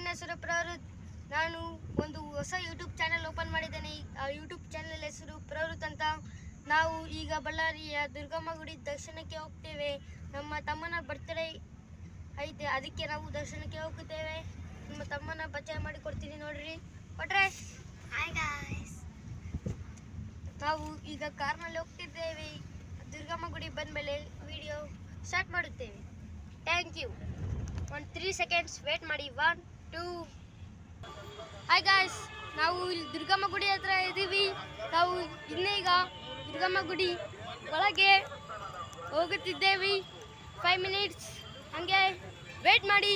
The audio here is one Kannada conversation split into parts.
ನನ್ನ ಹೆಸರು ಪ್ರವೃತ್. ನಾನು ಒಂದು ಹೊಸ ಯೂಟ್ಯೂಬ್ ಚಾನೆಲ್ ಓಪನ್ ಮಾಡಿದ್ದೇನೆ. ಆ ಯೂಟ್ಯೂಬ್ ಚಾನೆಲ್ ಹೆಸರು ಪ್ರವೃತ್ ಅಂತ. ನಾವು ಈಗ ಬಳ್ಳಾರಿಯ ದುರ್ಗಮ್ಮ ಗುಡಿ ದರ್ಶನಕ್ಕೆ ಹೋಗ್ತೇವೆ. ನಮ್ಮ ತಮ್ಮನ ಬರ್ತ್ಡೇ ಐತೆ, ಅದಕ್ಕೆ ನಾವು ದರ್ಶನಕ್ಕೆ ಹೋಗುತ್ತೇವೆ. ನಮ್ಮ ತಮ್ಮನ ಪರಿಚಯ ಮಾಡಿಕೊಡ್ತೀನಿ ನೋಡ್ರಿ. ಕೊಟ್ರೆ ಹಾಯ್ ಗಾಯ್ಸ್, ನಾವು ಈಗ ಕಾರ್ನಲ್ಲಿ ಹೋಗ್ತಿದ್ದೇವೆ. ದುರ್ಗಮ್ಮ ಗುಡಿ ಬಂದಮೇಲೆ ವಿಡಿಯೋ ಸ್ಟಾರ್ಟ್ ಮಾಡುತ್ತೇವೆ. Thank you. 3 seconds ವೇಟ್ ಮಾಡಿ. 1 2. ಹಾಯ್ ಗಾಯ್ಸ್, ನಾವು ಇಲ್ಲಿ ದುರ್ಗಮ್ಮ ಗುಡಿ ಹತ್ರ ಇದ್ದೀವಿ. ನಾವು ಇನ್ನೀಗ ದುರ್ಗಮ್ಮ ಗುಡಿ ಒಳಗೆ ಹೋಗುತ್ತಿದ್ದೇವೆ. 5 minutes ಹಾಗೆ ವೇಟ್ ಮಾಡಿ,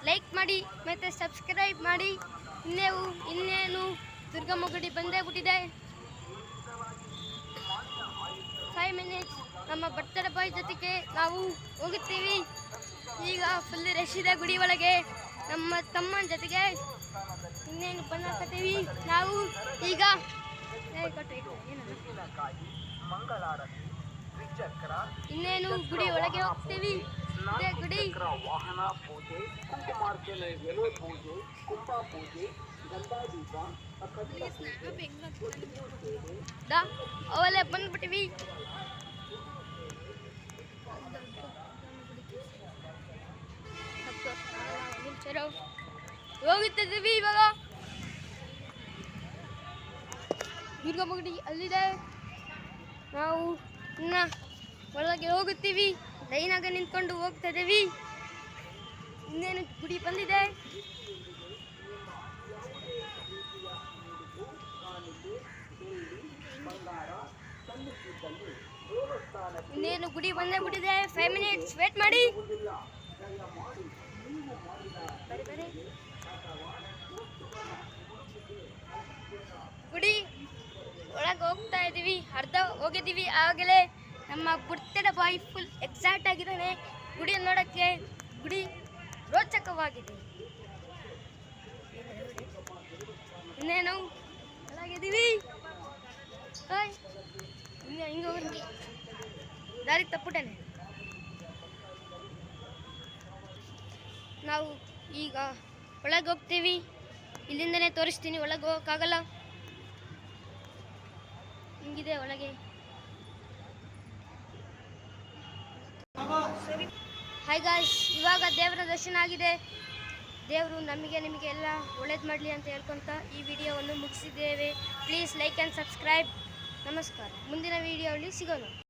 ಲೈಕ್ ಮಾಡಿ ಮತ್ತು ಸಬ್ಸ್ಕ್ರೈಬ್ ಮಾಡಿ. ಇನ್ನೇನು ದುರ್ಗಮ್ಮ ಗುಡಿ ಬಂದೇ ಬಿಟ್ಟಿದೆ. 5 minutes ನಮ್ಮ ಬರ್ತಡೇ ಬಾಯ್ ಜೊತೆಗೆ ನಾವು ಹೋಗುತ್ತೀವಿ. ಈಗ ಫುಲ್ ರಶ್ ಇದೆ ಗುಡಿ ಒಳಗೆ. ನಮ್ಮ ತಮ್ಮನ ಜೊತೆಗೆ ಇನ್ನೇನು ಬಂದಾಕತ್ತೀವಿ ನಾವು ಈಗ. ಇನ್ನೇನು ಗುಡಿ ಒಳಗೆ ಹೋಗ್ತೀವಿ. ಇದೇ ಗುಡಿ. ವಾಹನ ಪೂಜೆ, ಕುಂಕುಮಾರ್ಚನೆ, ಎಲೆ ಪೂಜೆ, ಕುಂಭ ಪೂಜೆ, ಗಂಧಾದೀಪ, ಅವೆಲ್ಲ ಬಂದ್ಬಿಟ್ಟಿವಿ. ಹೋಗುತ್ತಿದ್ದೀವಿ ಇವಾಗ. ದುರ್ಗಮ್ಮ ಗುಡಿ ಅಲ್ಲಿದೆ. ನಾವು ಇನ್ನ ಒಳಗೆ ಹೋಗುತ್ತೀವಿ. ಲೈನಾಗ ನಿಂತ್ಕೊಂಡು ಹೋಗ್ತಾ ಇದ್ದೀವಿ. ಇನ್ನೇನು ಗುಡಿ ಬಂದಿದೆ. ಇನ್ನೇನು ಗುಡಿ ಬಂದೇ ಬಿಟ್ಟಿದೆ. 5 minutes ವೇಟ್ ಮಾಡಿ. ಗುಡಿ ಒಳಗೆ ಹೋಗ್ತಾ ಇದ್ದೀವಿ. ಅರ್ಧ ಹೋಗಿದ್ದೀವಿ ಆಗಲೇ. ನಮ್ಮ ಬರ್ತಡೇ ಬಾಯ್ ಫುಲ್ ಎಕ್ಸೈಟ್ ಆಗಿದ್ದಾನೆ ಗುಡಿ ನೋಡೋಕ್ಕೆ. ಗುಡಿ ರೋಚಕವಾಗಿದೆ. ಇನ್ನೇನು ಒಳಗಿದ್ದೀವಿ. ಹಿಂಗೆ ಹೋಗಿ ದಾರಿ ತಪ್ಪುಟ್ಟೇನೆ. ನಾವು ಈಗ ಒಳಗೆ ಹೋಗ್ತೀವಿ. ಇಲ್ಲಿಂದನೇ ತೋರಿಸ್ತೀನಿ. ಒಳಗೆ ಹೋಗೋಕ್ಕಾಗಲ್ಲ, ಹಿಂಗಿದೆ ಒಳಗೆ. ಹಾಯ್ ಗಾಯ್ಸ್, ಇವಾಗ ದೇವರ ದರ್ಶನ ಆಗಿದೆ. ದೇವರು ನಿಮಗೆ ಎಲ್ಲ ಒಳ್ಳೇದು ಮಾಡಲಿ ಅಂತ ಹೇಳ್ಕೊತ ಈ ವಿಡಿಯೋವನ್ನು ಮುಗಿಸಿದ್ದೇವೆ. Please like and subscribe. ನಮಸ್ಕಾರ. ಮುಂದಿನ ವಿಡಿಯೋದಲ್ಲಿ ಸಿಗೋಣ.